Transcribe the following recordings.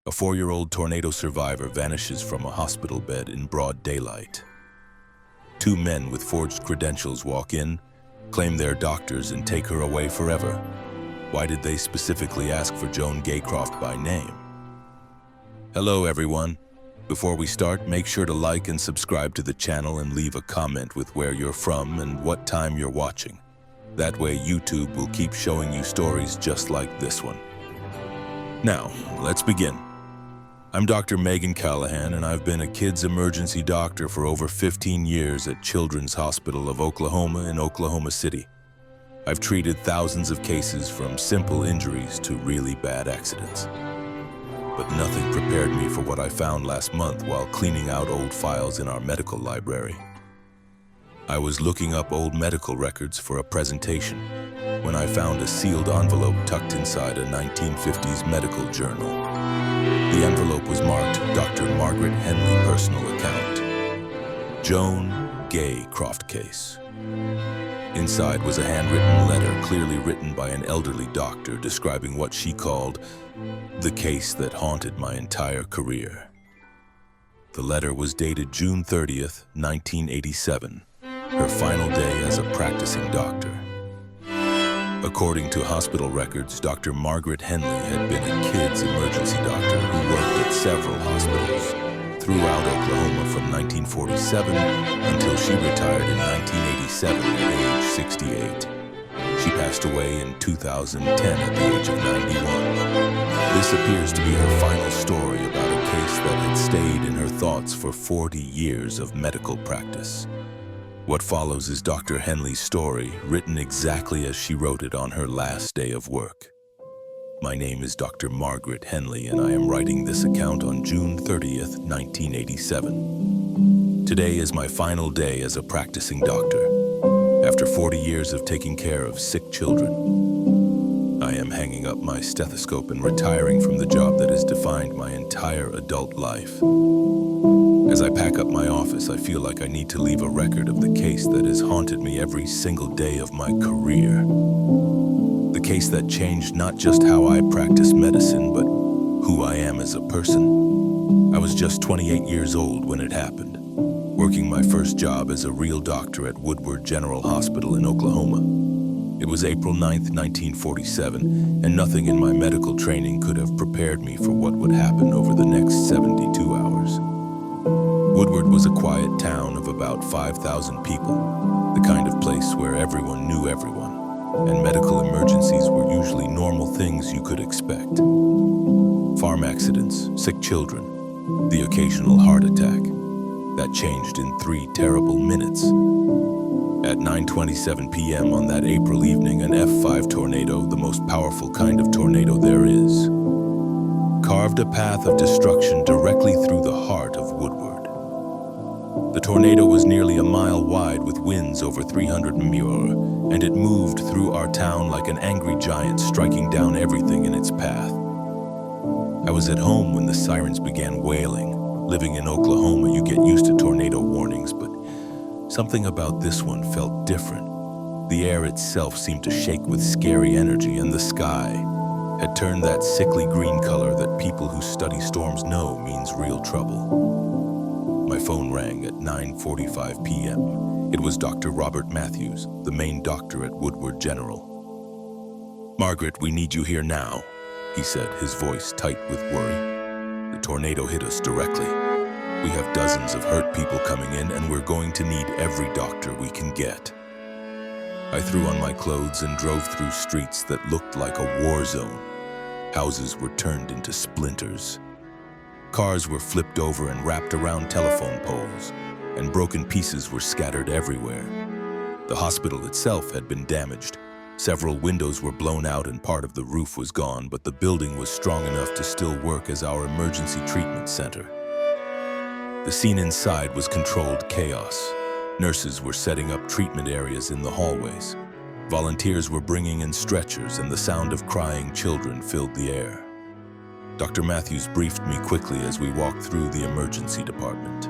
A 4-year-old tornado survivor vanishes from a hospital bed in broad daylight. 2 men with forged credentials walk in, claim they're doctors, and take her away forever. Why did they specifically ask for Joan Gaycroft by name? Hello, everyone. Before we start, make sure to like and subscribe to the channel and leave a comment with where you're from and what time you're watching. That way, YouTube will keep showing you stories just like this one. Now, let's begin. I'm Dr. Megan Callahan, and I've been a kids' emergency doctor for over 15 years at Children's Hospital of Oklahoma in Oklahoma City. I've treated thousands of cases from simple injuries to really bad accidents. But nothing prepared me for what I found last month while cleaning out old files in our medical library. I was looking up old medical records for a presentation when I found a sealed envelope tucked inside a 1950s medical journal. The envelope was marked Dr. Margaret Henley Personal Account. Joan Gaycroft Case. Inside was a handwritten letter clearly written by an elderly doctor describing what she called the case that haunted my entire career. The letter was dated June 30th, 1987, her final day as a practicing doctor. According to hospital records, Dr. Margaret Henley had been a kids' emergency doctor who worked at several hospitals throughout Oklahoma from 1947 until she retired in 1987 at age 68. She passed away in 2010 at the age of 91. This appears to be her final story about a case that had stayed in her thoughts for 40 years of medical practice. What follows is Dr. Henley's story, written exactly as she wrote it on her last day of work. My name is Dr. Margaret Henley, and I am writing this account on June 30th, 1987. Today is my final day as a practicing doctor. After 40 years of taking care of sick children, I am hanging up my stethoscope and retiring from the job that has defined my entire adult life. As I pack up my office, I feel like I need to leave a record of the case that has haunted me every single day of my career. The case that changed not just how I practice medicine, but who I am as a person. I was just 28 years old when it happened, working my first job as a real doctor at Woodward General Hospital in Oklahoma. It was April 9th, 1947, and nothing in my medical training could have prepared me for what would happen over the next 72 hours. Woodward was a quiet town of about 5,000 people, the kind of place where everyone knew everyone, and medical emergencies were usually normal things you could expect. Farm accidents, sick children, the occasional heart attack. That changed in 3 terrible minutes. At 9:27 p.m. on that April evening, an F5 tornado, the most powerful kind of tornado there is, carved a path of destruction directly through the heart of Woodward. The tornado was nearly a mile wide with winds over 300 mph, and it moved through our town like an angry giant striking down everything in its path. I was at home when the sirens began wailing. Living in Oklahoma, you get used to tornado warnings, but something about this one felt different. The air itself seemed to shake with scary energy, and the sky had turned that sickly green color that people who study storms know means real trouble. My phone rang at 9:45 p.m. It was Dr. Robert Matthews, the main doctor at Woodward General. "Margaret, we need you here now," he said, his voice tight with worry. "The tornado hit us directly. We have dozens of hurt people coming in, and we're going to need every doctor we can get." I threw on my clothes and drove through streets that looked like a war zone. Houses were turned into splinters. Cars were flipped over and wrapped around telephone poles, and broken pieces were scattered everywhere. The hospital itself had been damaged. Several windows were blown out and part of the roof was gone, but the building was strong enough to still work as our emergency treatment center. The scene inside was controlled chaos. Nurses were setting up treatment areas in the hallways. Volunteers were bringing in stretchers, and the sound of crying children filled the air. Dr. Matthews briefed me quickly as we walked through the emergency department.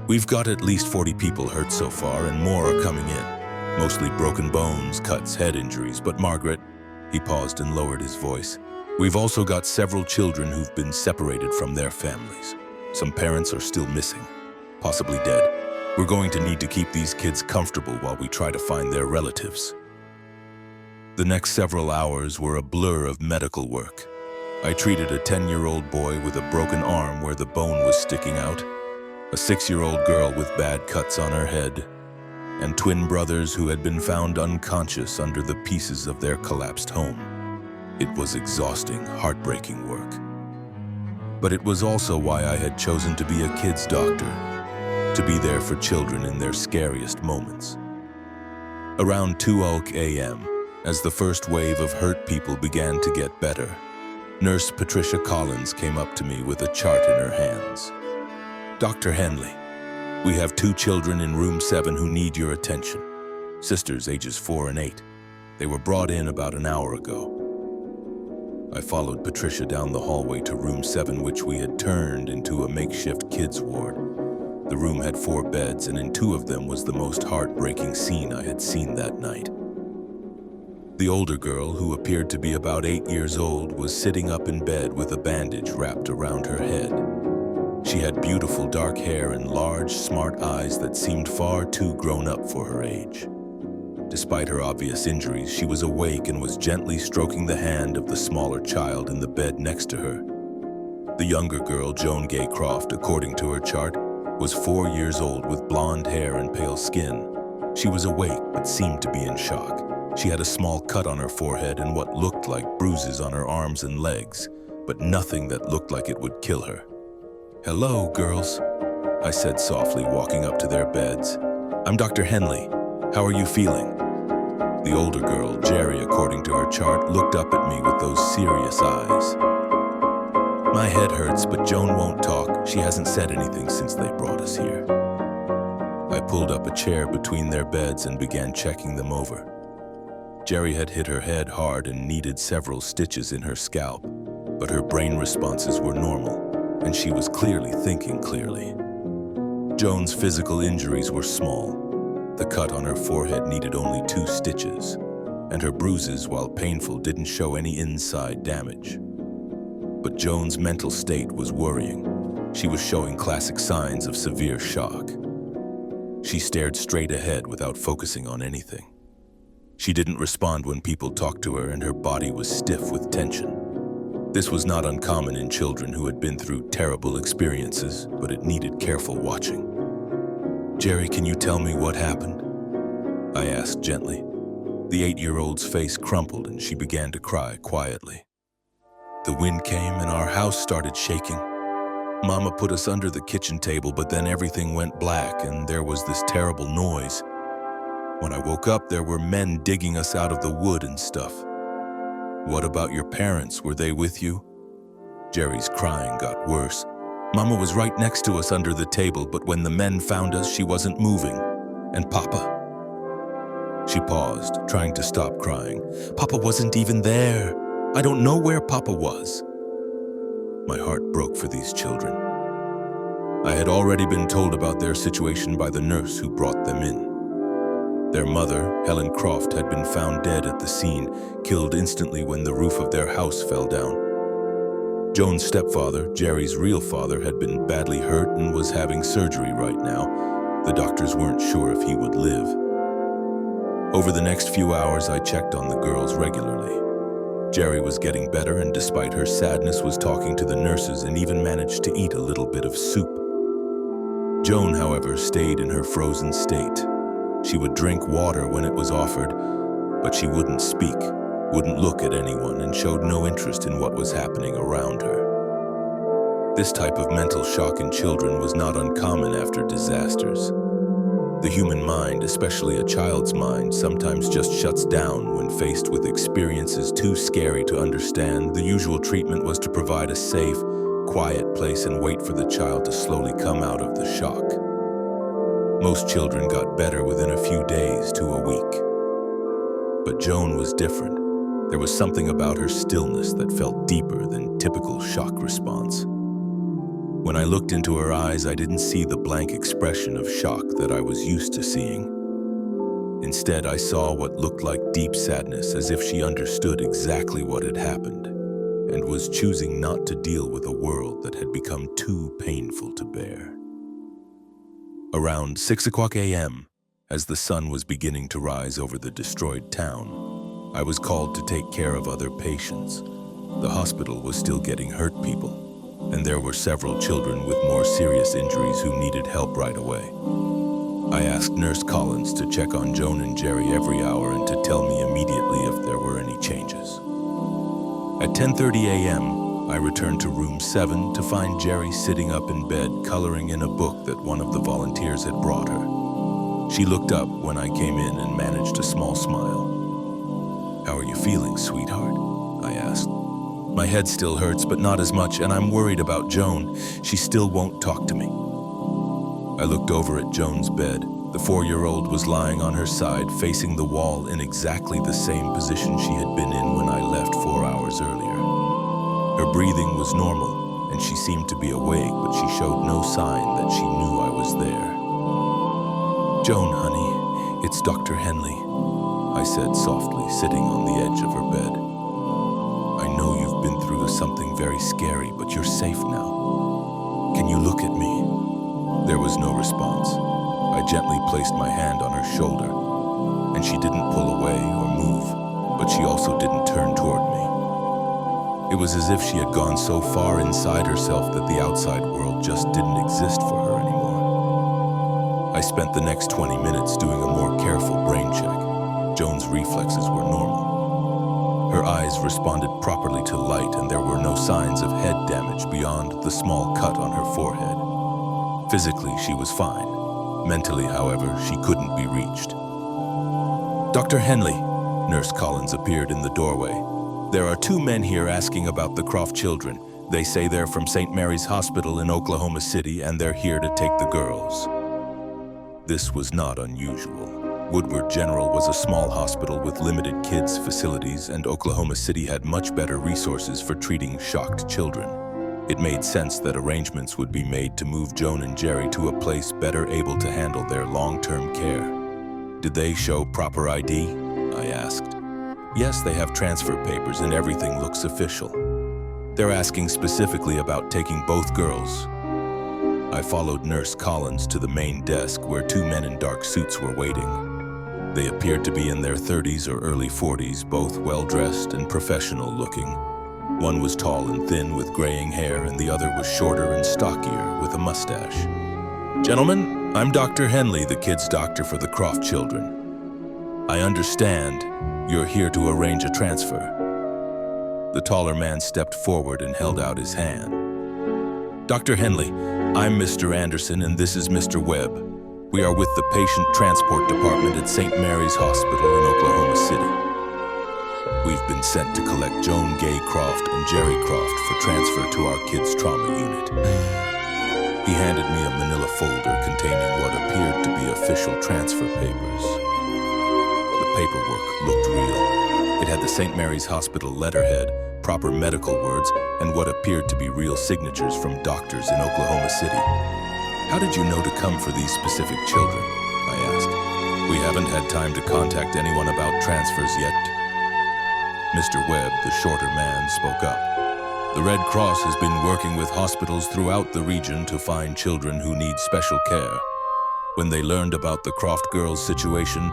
"We've got at least 40 people hurt so far, and more are coming in. Mostly broken bones, cuts, head injuries. But Margaret," he paused and lowered his voice, We've also got several children who've been separated from their families. Some parents are still missing, possibly dead. We're going to need to keep these kids comfortable while we try to find their relatives. The next several hours were a blur of medical work. I treated a 10-year-old boy with a broken arm where the bone was sticking out, a 6-year-old girl with bad cuts on her head, and twin brothers who had been found unconscious under the pieces of their collapsed home. It was exhausting, heartbreaking work. But it was also why I had chosen to be a kid's doctor, to be there for children in their scariest moments. Around 2:00 a.m., as the first wave of hurt people began to get better, Nurse Patricia Collins came up to me with a chart in her hands. "Dr. Henley, we have 2 children in room 7 who need your attention. Sisters ages 4 and 8. They were brought in about an hour ago." I followed Patricia down the hallway to room 7, which we had turned into a makeshift kids' ward. The room had 4 beds, and in 2 of them was the most heartbreaking scene I had seen that night. The older girl, who appeared to be about 8 years old, was sitting up in bed with a bandage wrapped around her head. She had beautiful dark hair and large, smart eyes that seemed far too grown up for her age. Despite her obvious injuries, she was awake and was gently stroking the hand of the smaller child in the bed next to her. The younger girl, Joan Gaycroft, according to her chart, was 4 years old with blonde hair and pale skin. She was awake but seemed to be in shock. She had a small cut on her forehead and what looked like bruises on her arms and legs, but nothing that looked like it would kill her. "Hello, girls," I said softly, walking up to their beds. "I'm Dr. Henley. How are you feeling?" The older girl, Jerry, according to her chart, looked up at me with those serious eyes. "My head hurts, but Joan won't talk. She hasn't said anything since they brought us here." I pulled up a chair between their beds and began checking them over. Jerry had hit her head hard and needed several stitches in her scalp, but her brain responses were normal, and she was clearly thinking clearly. Joan's physical injuries were small. The cut on her forehead needed only 2 stitches, and her bruises, while painful, didn't show any inside damage. But Joan's mental state was worrying. She was showing classic signs of severe shock. She stared straight ahead without focusing on anything. She didn't respond when people talked to her, and her body was stiff with tension. This was not uncommon in children who had been through terrible experiences, but it needed careful watching. "Jerry, can you tell me what happened?" I asked gently. The 8-year-old's face crumpled and she began to cry quietly. "The wind came and our house started shaking. Mama put us under the kitchen table, but then everything went black and there was this terrible noise. When I woke up, there were men digging us out of the wood and stuff." "What about your parents? Were they with you?" Jerry's crying got worse. "Mama was right next to us under the table, but when the men found us, she wasn't moving. And Papa?" She paused, trying to stop crying. "Papa wasn't even there. I don't know where Papa was." My heart broke for these children. I had already been told about their situation by the nurse who brought them in. Their mother, Helen Croft, had been found dead at the scene, killed instantly when the roof of their house fell down. Joan's stepfather, Jerry's real father, had been badly hurt and was having surgery right now. The doctors weren't sure if he would live. Over the next few hours, I checked on the girls regularly. Jerry was getting better and despite her sadness was talking to the nurses and even managed to eat a little bit of soup. Joan, however, stayed in her frozen state. She would drink water when it was offered, but she wouldn't speak, wouldn't look at anyone, and showed no interest in what was happening around her. This type of mental shock in children was not uncommon after disasters. The human mind, especially a child's mind, sometimes just shuts down when faced with experiences too scary to understand. The usual treatment was to provide a safe, quiet place and wait for the child to slowly come out of the shock. Most children got better within a few days to a week. But Joan was different. There was something about her stillness that felt deeper than typical shock response. When I looked into her eyes, I didn't see the blank expression of shock that I was used to seeing. Instead, I saw what looked like deep sadness, as if she understood exactly what had happened, and was choosing not to deal with a world that had become too painful to bear. Around 6 o'clock a.m., as the sun was beginning to rise over the destroyed town, I was called to take care of other patients. The hospital was still getting hurt people, and there were several children with more serious injuries who needed help right away. I asked Nurse Collins to check on Joan and Jerry every hour and to tell me immediately if there were any changes. At 10:30 a.m., I returned to room 7 to find Jerry sitting up in bed coloring in a book that one of the volunteers had brought her. She looked up when I came in and managed a small smile. "How are you feeling, sweetheart?" I asked. "My head still hurts, but not as much, and I'm worried about Joan. She still won't talk to me." I looked over at Joan's bed. The 4-year-old was lying on her side, facing the wall in exactly the same position she had been in when I left 4 hours earlier. Her breathing was normal, and she seemed to be awake, but she showed no sign that she knew I was there. "Joan, honey, it's Dr. Henley," I said softly, sitting on the edge of her bed. "I know you've been through something very scary, but you're safe now. Can you look at me?" There was no response. I gently placed my hand on her shoulder, and she didn't pull away or move, but she also didn't turn toward me. It was as if she had gone so far inside herself that the outside world just didn't exist for her anymore. I spent the next 20 minutes doing a more careful brain check. Joan's reflexes were normal. Her eyes responded properly to light, and there were no signs of head damage beyond the small cut on her forehead. Physically, she was fine. Mentally, however, she couldn't be reached. "Dr. Henley," Nurse Collins appeared in the doorway. "There are 2 men here asking about the Croft children. They say they're from St. Mary's Hospital in Oklahoma City, and they're here to take the girls." This was not unusual. Woodward General was a small hospital with limited kids' facilities, and Oklahoma City had much better resources for treating shocked children. It made sense that arrangements would be made to move Joan and Jerry to a place better able to handle their long-term care. "Did they show proper ID?" I asked. "Yes, they have transfer papers and everything looks official. They're asking specifically about taking both girls." I followed Nurse Collins to the main desk where 2 men in dark suits were waiting. They appeared to be in their 30s or early 40s, both well-dressed and professional-looking. One was tall and thin with graying hair, and the other was shorter and stockier with a mustache. "Gentlemen, I'm Dr. Henley, the kids' doctor for the Croft children. I understand you're here to arrange a transfer." The taller man stepped forward and held out his hand. "Dr. Henley, I'm Mr. Anderson, and this is Mr. Webb. We are with the Patient Transport Department at St. Mary's Hospital in Oklahoma City. We've been sent to collect Joan Gay Croft and Jerry Croft for transfer to our kids' trauma unit." He handed me a manila folder containing what appeared to be official transfer papers. The paperwork looked real. It had the St. Mary's Hospital letterhead, proper medical words, and what appeared to be real signatures from doctors in Oklahoma City. "How did you know to come for these specific children?" I asked. "We haven't had time to contact anyone about transfers yet." Mr. Webb, the shorter man, spoke up. "The Red Cross has been working with hospitals throughout the region to find children who need special care. When they learned about the Croft girls' situation,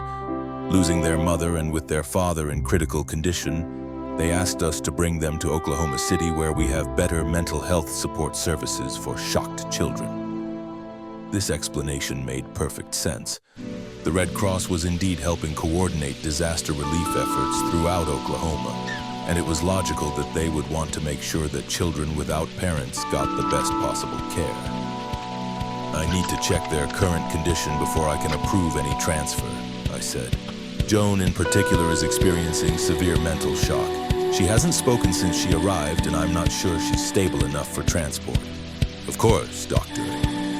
losing their mother and with their father in critical condition, they asked us to bring them to Oklahoma City, where we have better mental health support services for shocked children." This explanation made perfect sense. The Red Cross was indeed helping coordinate disaster relief efforts throughout Oklahoma, and it was logical that they would want to make sure that children without parents got the best possible care. "I need to check their current condition before I can approve any transfer," I said. "Joan in particular is experiencing severe mental shock. She hasn't spoken since she arrived, and I'm not sure she's stable enough for transport." "Of course, Doctor,"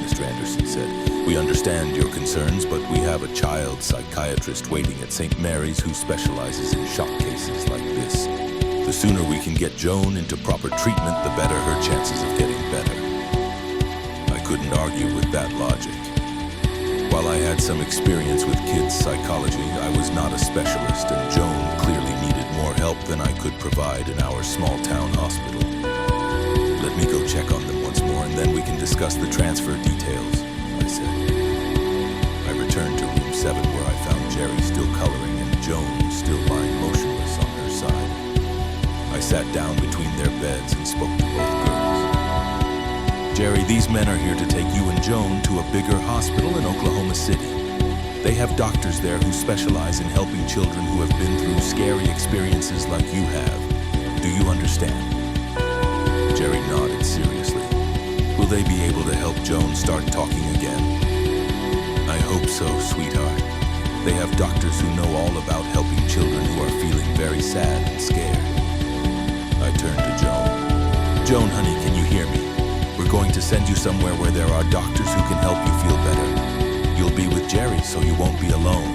Mr. Anderson said. "We understand your concerns, but we have a child psychiatrist waiting at St. Mary's who specializes in shock cases like this. The sooner we can get Joan into proper treatment, the better her chances of getting better." I couldn't argue with that logic. While I had some experience with kids' psychology, I was not a specialist, and Joan clearly needed more help help than I could provide in our small-town hospital. Let me go check on them once more, and then we can discuss the transfer details, I said. I returned to room 7, where I found Jerry still coloring and Joan still lying motionless on her side. I sat down between their beds and spoke to both girls. Jerry, these men are here to take you and Joan to a bigger hospital in Oklahoma City. They have doctors there who specialize in helping children who have been through scary experiences like you have. Do you understand? Jerry nodded seriously. Will they be able to help Joan start talking again? I hope so, sweetheart. They have doctors who know all about helping children who are feeling very sad and scared. I turned to Joan. Joan, honey, can you hear me? We're going to send you somewhere where there are doctors who can help you feel better. You'll be with Jerry, so you won't be alone.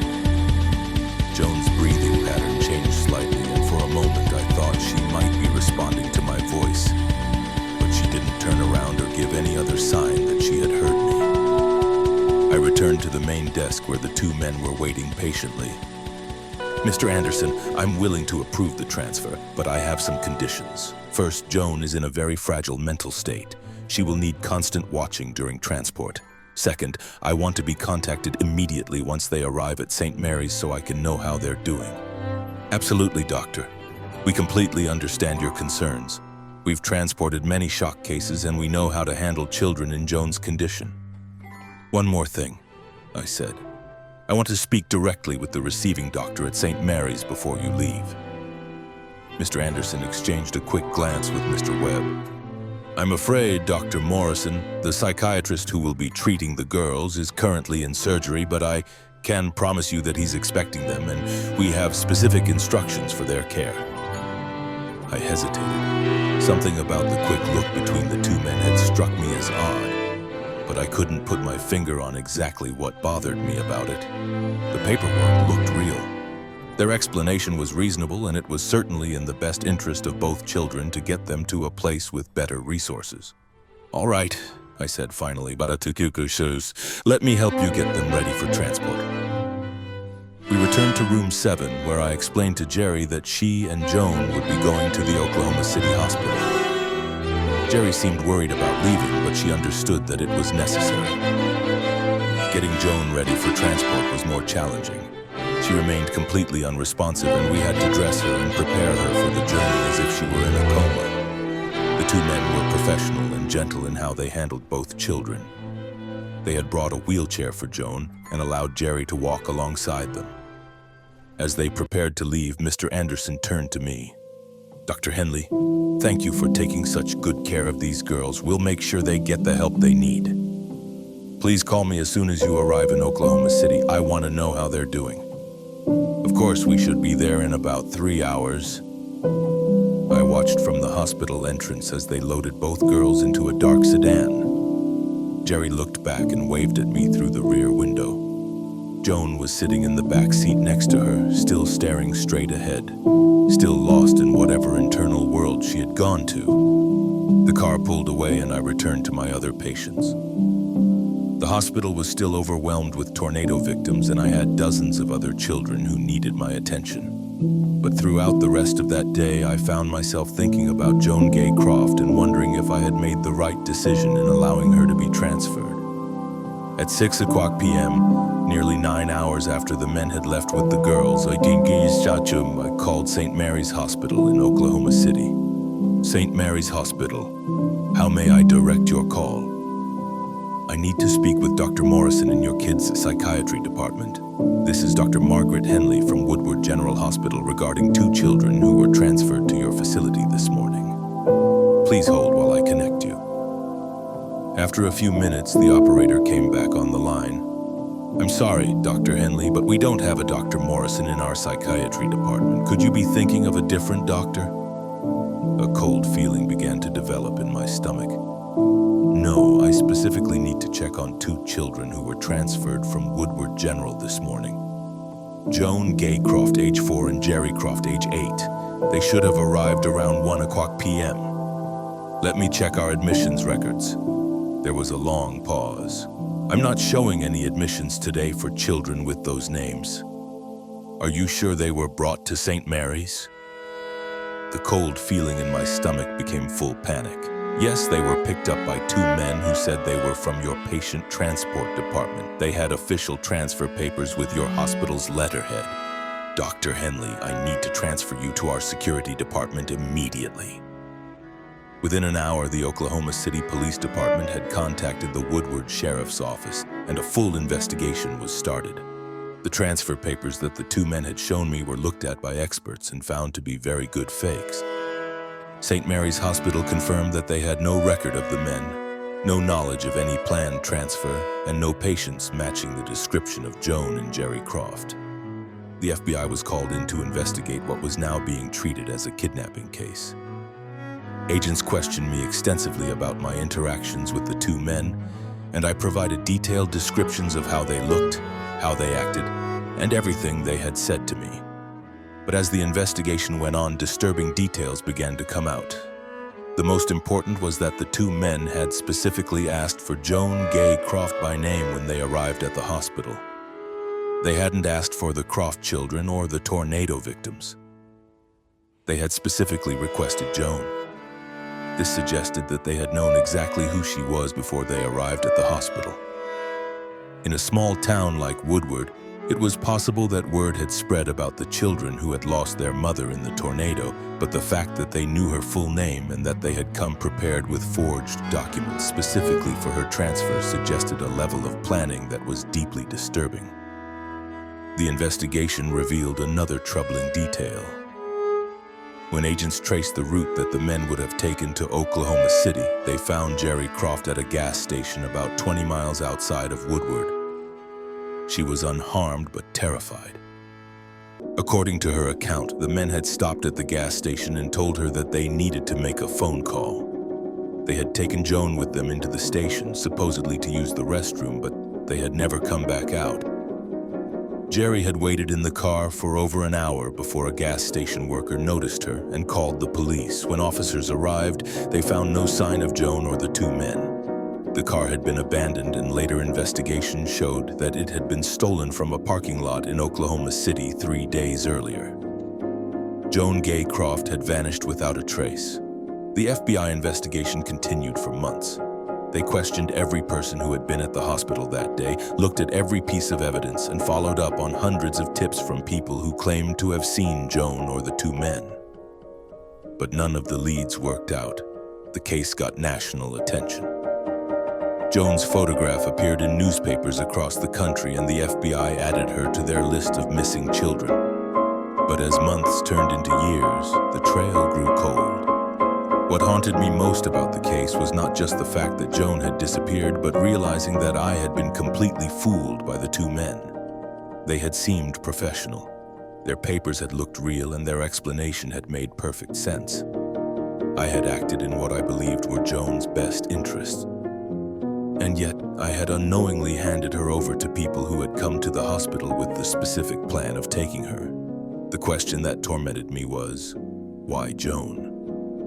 Joan's breathing pattern changed slightly, and for a moment I thought she might be responding to my voice. But she didn't turn around or give any other sign that she had heard me. I returned to the main desk where the two men were waiting patiently. Mr. Anderson, I'm willing to approve the transfer, but I have some conditions. First, Joan is in a very fragile mental state. She will need constant watching during transport. Second, I want to be contacted immediately once they arrive at St. Mary's so I can know how they're doing. Absolutely, Doctor. We completely understand your concerns. We've transported many shock cases and we know how to handle children in Joan's condition. One more thing, I said. I want to speak directly with the receiving doctor at St. Mary's before you leave. Mr. Anderson exchanged a quick glance with Mr. Webb. I'm afraid Dr. Morrison, the psychiatrist who will be treating the girls, is currently in surgery, but I can promise you that he's expecting them, and we have specific instructions for their care. I hesitated. Something about the quick look between the two men had struck me as odd, but I couldn't put my finger on exactly what bothered me about it. The paperwork looked real. Their explanation was reasonable, and it was certainly in the best interest of both children to get them to a place with better resources. All right, I said finally, let me help you get them ready for transport. We returned to room 7, where I explained to Jerry that she and Joan would be going to the Oklahoma City hospital. Jerry seemed worried about leaving, but she understood that it was necessary. Getting Joan ready for transport was more challenging. She remained completely unresponsive, and we had to dress her and prepare her for the journey as if she were in a coma. The two men were professional and gentle in how they handled both children. They had brought a wheelchair for Joan and allowed Jerry to walk alongside them. As they prepared to leave, Mr. Anderson turned to me. Dr. Henley, thank you for taking such good care of these girls. We'll make sure they get the help they need. Please call me as soon as you arrive in Oklahoma City. I want to know how they're doing. Of course, we should be there in about 3 hours. I watched from the hospital entrance as they loaded both girls into a dark sedan. Jerry looked back and waved at me through the rear window. Joan was sitting in the back seat next to her, still staring straight ahead, still lost in whatever internal world she had gone to. The car pulled away and I returned to my other patients. The hospital was still overwhelmed with tornado victims, and I had dozens of other children who needed my attention. But throughout the rest of that day, I found myself thinking about Joan Gay Croft and wondering if I had made the right decision in allowing her to be transferred. At 6:00 p.m., nearly 9 hours after the men had left with the girls, I called St. Mary's Hospital in Oklahoma City. St. Mary's Hospital, how may I direct your call? I need to speak with Dr. Morrison in your kids' psychiatry department. This is Dr. Margaret Henley from Woodward General Hospital regarding 2 children who were transferred to your facility this morning. Please hold while I connect you. After a few minutes, the operator came back on the line. I'm sorry, Dr. Henley, but we don't have a Dr. Morrison in our psychiatry department. Could you be thinking of a different doctor? A cold feeling began to develop in my stomach. No, I specifically need to check on 2 children who were transferred from Woodward General this morning. Joan Gay Croft, age 4, and Jerry Croft, age 8. They should have arrived around 1:00 p.m. Let me check our admissions records. There was a long pause. I'm not showing any admissions today for children with those names. Are you sure they were brought to St. Mary's? The cold feeling in my stomach became full panic. Yes, they were picked up by two men who said they were from your patient transport department. They had official transfer papers with your hospital's letterhead. Dr. Henley, I need to transfer you to our security department immediately. Within an hour, the Oklahoma City Police Department had contacted the Woodward Sheriff's Office, and a full investigation was started. The transfer papers that the two men had shown me were looked at by experts and found to be very good fakes. St. Mary's Hospital confirmed that they had no record of the men, no knowledge of any planned transfer, and no patients matching the description of Joan and Jerry Croft. The FBI was called in to investigate what was now being treated as a kidnapping case. Agents questioned me extensively about my interactions with the two men, and I provided detailed descriptions of how they looked, how they acted, and everything they had said to me. But as the investigation went on, disturbing details began to come out. The most important was that the two men had specifically asked for Joan Gay Croft by name when they arrived at the hospital. They hadn't asked for the Croft children or the tornado victims. They had specifically requested Joan. This suggested that they had known exactly who she was before they arrived at the hospital. In a small town like Woodward, it was possible that word had spread about the children who had lost their mother in the tornado, but the fact that they knew her full name and that they had come prepared with forged documents specifically for her transfer suggested a level of planning that was deeply disturbing. The investigation revealed another troubling detail. When agents traced the route that the men would have taken to Oklahoma City, they found Jerry Croft at a gas station about 20 miles outside of Woodward. She was unharmed but terrified. According to her account, the men had stopped at the gas station and told her that they needed to make a phone call. They had taken Joan with them into the station, supposedly to use the restroom, but they had never come back out. Jerry had waited in the car for over an hour before a gas station worker noticed her and called the police. When officers arrived, they found no sign of Joan or the two men. The car had been abandoned, and later investigation showed that it had been stolen from a parking lot in Oklahoma City 3 days earlier. Joan Gay Croft had vanished without a trace. The FBI investigation continued for months. They questioned every person who had been at the hospital that day, looked at every piece of evidence, and followed up on hundreds of tips from people who claimed to have seen Joan or the two men. But none of the leads worked out. The case got national attention. Joan's photograph appeared in newspapers across the country, and the FBI added her to their list of missing children. But as months turned into years, the trail grew cold. What haunted me most about the case was not just the fact that Joan had disappeared, but realizing that I had been completely fooled by the two men. They had seemed professional. Their papers had looked real, and their explanation had made perfect sense. I had acted in what I believed were Joan's best interests. And yet, I had unknowingly handed her over to people who had come to the hospital with the specific plan of taking her. The question that tormented me was, why Joan?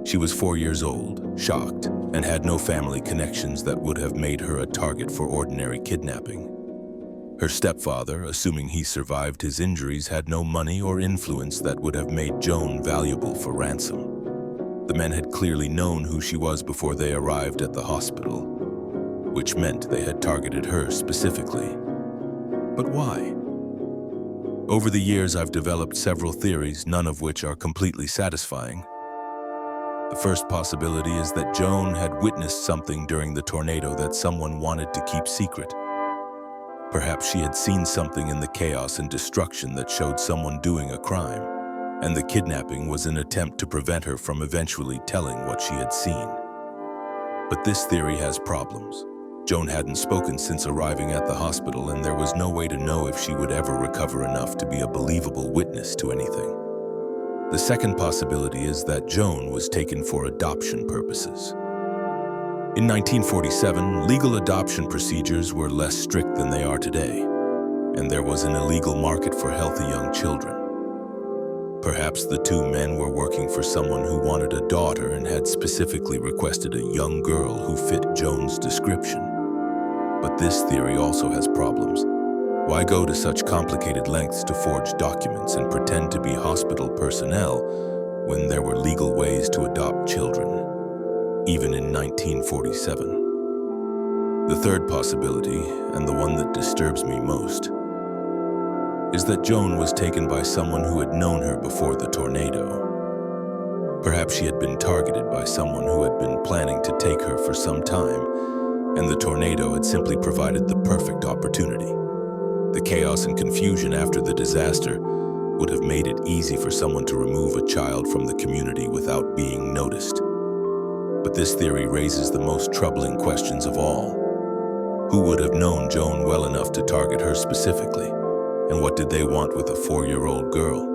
She was 4 years old, shocked, and had no family connections that would have made her a target for ordinary kidnapping. Her stepfather, assuming he survived his injuries, had no money or influence that would have made Joan valuable for ransom. The men had clearly known who she was before they arrived at the hospital, which meant they had targeted her specifically. But why? Over the years, I've developed several theories, none of which are completely satisfying. The first possibility is that Joan had witnessed something during the tornado that someone wanted to keep secret. Perhaps she had seen something in the chaos and destruction that showed someone doing a crime, and the kidnapping was an attempt to prevent her from eventually telling what she had seen. But this theory has problems. Joan hadn't spoken since arriving at the hospital, and there was no way to know if she would ever recover enough to be a believable witness to anything. The second possibility is that Joan was taken for adoption purposes. In 1947, legal adoption procedures were less strict than they are today, and there was an illegal market for healthy young children. Perhaps the two men were working for someone who wanted a daughter and had specifically requested a young girl who fit Joan's description. But this theory also has problems. Why go to such complicated lengths to forge documents and pretend to be hospital personnel when there were legal ways to adopt children, even in 1947. The third possibility, and the one that disturbs me most, is that Joan was taken by someone who had known her before the tornado. Perhaps she had been targeted by someone who had been planning to take her for some time, and the tornado had simply provided the perfect opportunity. The chaos and confusion after the disaster would have made it easy for someone to remove a child from the community without being noticed. But this theory raises the most troubling questions of all. Who would have known Joan well enough to target her specifically? And what did they want with a 4-year-old girl?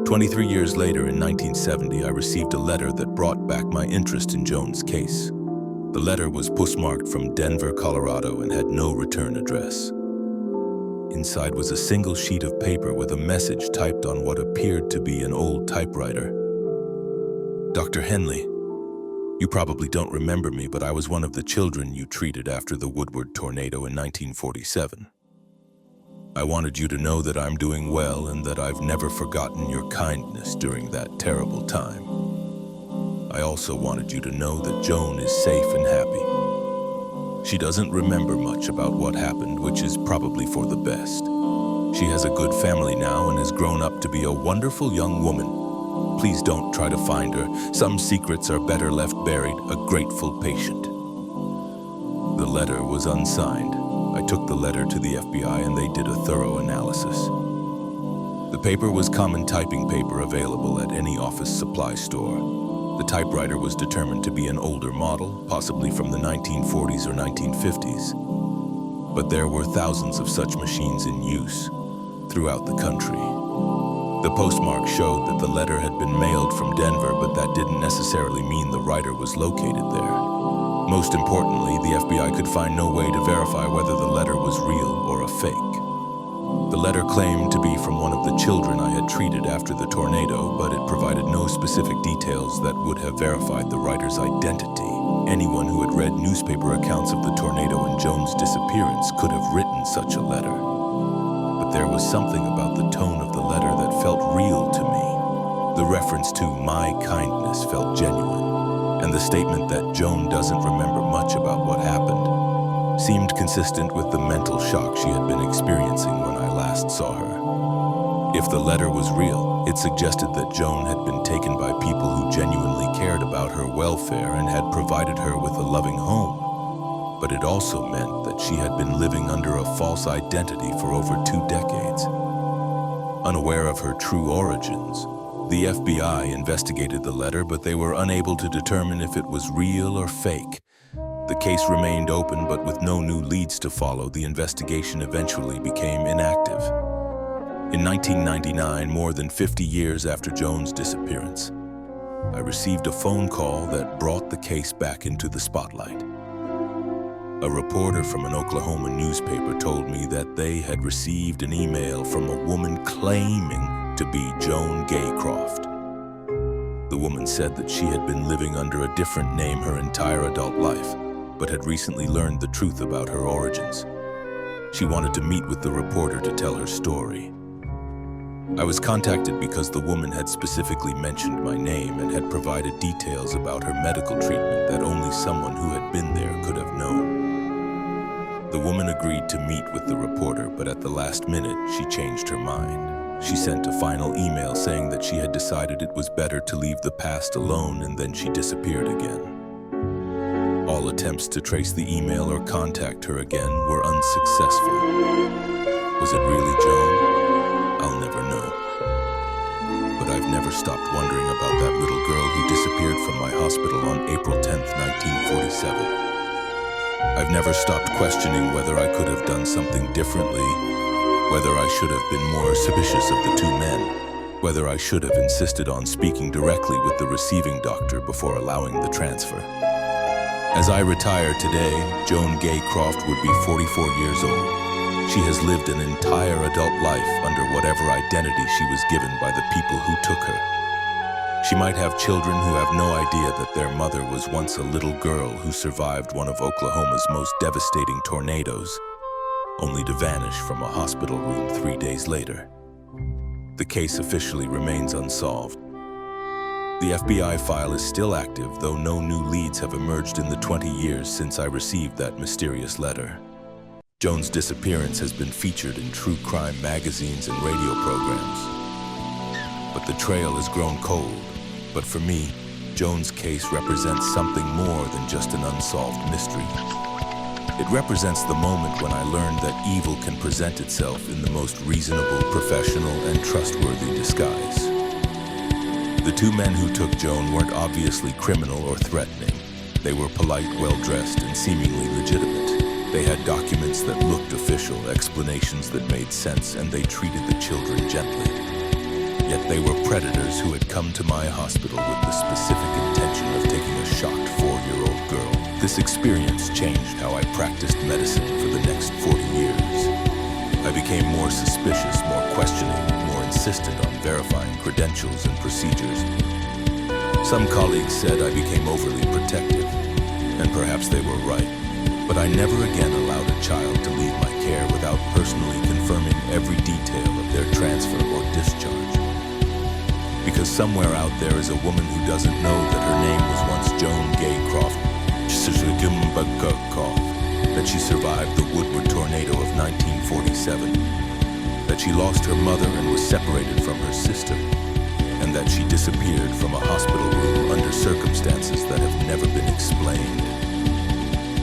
23 years later, in 1970, I received a letter that brought back my interest in Joan's case. The letter was postmarked from Denver, Colorado, and had no return address. Inside was a single sheet of paper with a message typed on what appeared to be an old typewriter. Dr. Henley, you probably don't remember me, but I was one of the children you treated after the Woodward tornado in 1947. I wanted you to know that I'm doing well and that I've never forgotten your kindness during that terrible time. I also wanted you to know that Joan is safe and happy. She doesn't remember much about what happened, which is probably for the best. She has a good family now and has grown up to be a wonderful young woman. Please don't try to find her. Some secrets are better left buried. A grateful patient. The letter was unsigned. I took the letter to the FBI and they did a thorough analysis. The paper was common typing paper available at any office supply store. The typewriter was determined to be an older model, possibly from the 1940s or 1950s. But there were thousands of such machines in use throughout the country. The postmark showed that the letter had been mailed from Denver, but that didn't necessarily mean the writer was located there. Most importantly, the FBI could find no way to verify whether the letter was real or a fake. The letter claimed to be from one of the children I had treated after the tornado, but it provided no specific details that would have verified the writer's identity. Anyone who had read newspaper accounts of the tornado and Joan's disappearance could have written such a letter. But there was something about the tone of the letter that felt real to me. The reference to my kindness felt genuine, and the statement that Joan doesn't remember much about what happened seemed consistent with the mental shock she had been experiencing when I last saw her. If the letter was real, it suggested that Joan had been taken by people who genuinely cared about her welfare and had provided her with a loving home. But it also meant that she had been living under a false identity for over 2 decades. Unaware of her true origins, the FBI investigated the letter, but they were unable to determine if it was real or fake. The case remained open, but with no new leads to follow, the investigation eventually became inactive. In 1999, more than 50 years after Joan's disappearance, I received a phone call that brought the case back into the spotlight. A reporter from an Oklahoma newspaper told me that they had received an email from a woman claiming to be Joan Gaycroft. The woman said that she had been living under a different name her entire adult life, but had recently learned the truth about her origins. She wanted to meet with the reporter to tell her story. I was contacted because the woman had specifically mentioned my name and had provided details about her medical treatment that only someone who had been there could have known. The woman agreed to meet with the reporter, but at the last minute, she changed her mind. She sent a final email saying that she had decided it was better to leave the past alone, and then she disappeared again. All attempts to trace the email or contact her again were unsuccessful. Was it really Joan? I'll never know. But I've never stopped wondering about that little girl who disappeared from my hospital on April 10th, 1947. I've never stopped questioning whether I could have done something differently, whether I should have been more suspicious of the 2 men, whether I should have insisted on speaking directly with the receiving doctor before allowing the transfer. As I retire today, Joan Gaycroft would be 44 years old. She has lived an entire adult life under whatever identity she was given by the people who took her. She might have children who have no idea that their mother was once a little girl who survived one of Oklahoma's most devastating tornadoes, only to vanish from a hospital room 3 days later. The case officially remains unsolved, The FBI file is still active, though no new leads have emerged in the 20 years since I received that mysterious letter. Joan's disappearance has been featured in true crime magazines and radio programs. But the trail has grown cold. But for me, Joan's case represents something more than just an unsolved mystery. It represents the moment when I learned that evil can present itself in the most reasonable, professional, and trustworthy disguise. The two men who took Joan weren't obviously criminal or threatening. They were polite, well-dressed, and seemingly legitimate. They had documents that looked official, explanations that made sense, and they treated the children gently. Yet they were predators who had come to my hospital with the specific intention of taking a shocked 4-year-old girl. This experience changed how I practiced medicine for the next 40 years. I became more suspicious, more questioning, more insistent on verifying credentials and procedures. Some colleagues said I became overly protective, and perhaps they were right. But I never again allowed a child to leave my care without personally confirming every detail of their transfer or discharge. Because somewhere out there is a woman who doesn't know that her name was once Joan Gay Croft, that she survived the Woodward tornado of 1947, that she lost her mother and was separated from her sister, and that she disappeared from a hospital room under circumstances that have never been explained.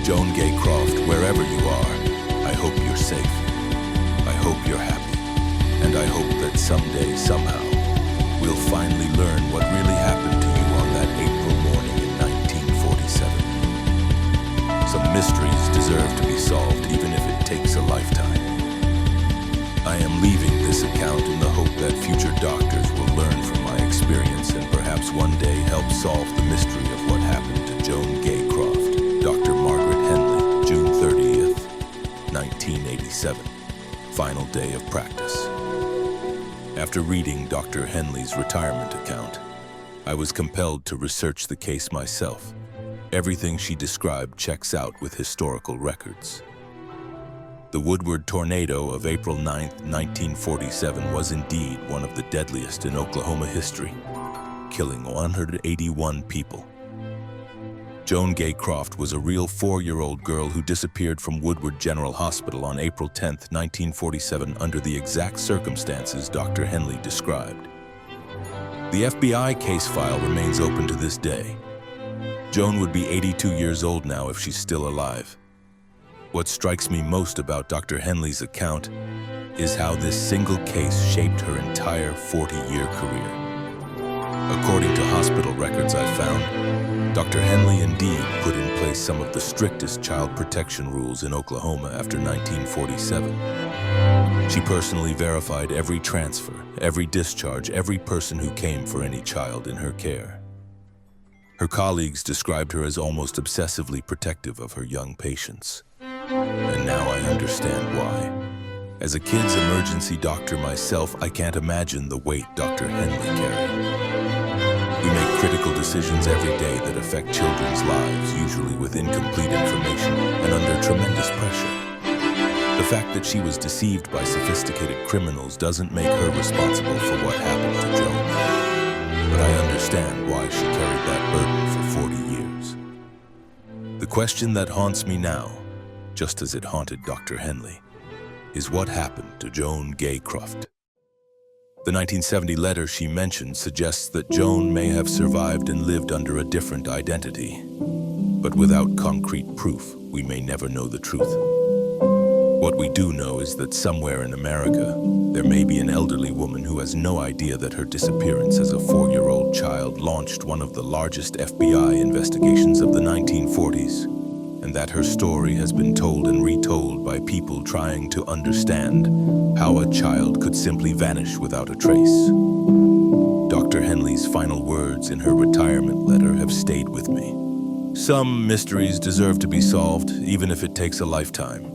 Joan Gay Croft, wherever you are, I hope you're safe. I hope you're happy. And I hope that someday, somehow, we'll finally learn what really happened to you on that April morning in 1947. Some mysteries deserve to be solved, even if it takes a lifetime. I am leaving this account in the hope that future doctors will learn from my experience and perhaps one day help solve the mystery of what happened to Joan Gay Croft. Dr. Margaret Henley, June 30th, 1987. Final day of practice. After reading Dr. Henley's retirement account, I was compelled to research the case myself. Everything she described checks out with historical records. The Woodward tornado of April 9, 1947 was indeed one of the deadliest in Oklahoma history, killing 181 people. Joan Gay Croft was a real 4-year-old girl who disappeared from Woodward General Hospital on April 10, 1947 under the exact circumstances Dr. Henley described. The FBI case file remains open to this day. Joan would be 82 years old now if she's still alive. What strikes me most about Dr. Henley's account is how this single case shaped her entire 40-year career. According to hospital records I found, Dr. Henley indeed put in place some of the strictest child protection rules in Oklahoma after 1947. She personally verified every transfer, every discharge, every person who came for any child in her care. Her colleagues described her as almost obsessively protective of her young patients. And now I understand why. As a kid's emergency doctor myself, I can't imagine the weight Dr. Henley carried. We make critical decisions every day that affect children's lives, usually with incomplete information and under tremendous pressure. The fact that she was deceived by sophisticated criminals doesn't make her responsible for what happened to Joan. But I understand why she carried that burden for 40 years. The question that haunts me now, just as it haunted Dr. Henley, is what happened to Joan Gay Croft. The 1970 letter she mentioned suggests that Joan may have survived and lived under a different identity. But without concrete proof, we may never know the truth. What we do know is that somewhere in America, there may be an elderly woman who has no idea that her disappearance as a 4-year-old child launched one of the largest FBI investigations of the 1940s, and that her story has been told and retold by people trying to understand how a child could simply vanish without a trace. Dr. Henley's final words in her retirement letter have stayed with me. Some mysteries deserve to be solved, even if it takes a lifetime.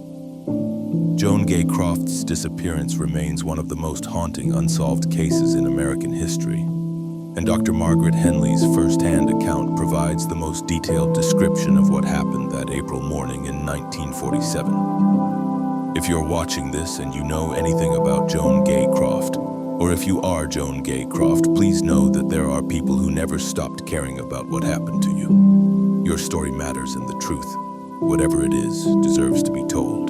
Joan Gay Croft's disappearance remains one of the most haunting unsolved cases in American history, and Dr. Margaret Henley's first-hand account provides the most detailed description of what happened that April morning in 1947. If you're watching this and you know anything about Joan Gay Croft, Or if you are Joan Gaycroft, please know that there are people who never stopped caring about what happened to you. Your story matters, and the truth, whatever it is, deserves to be told.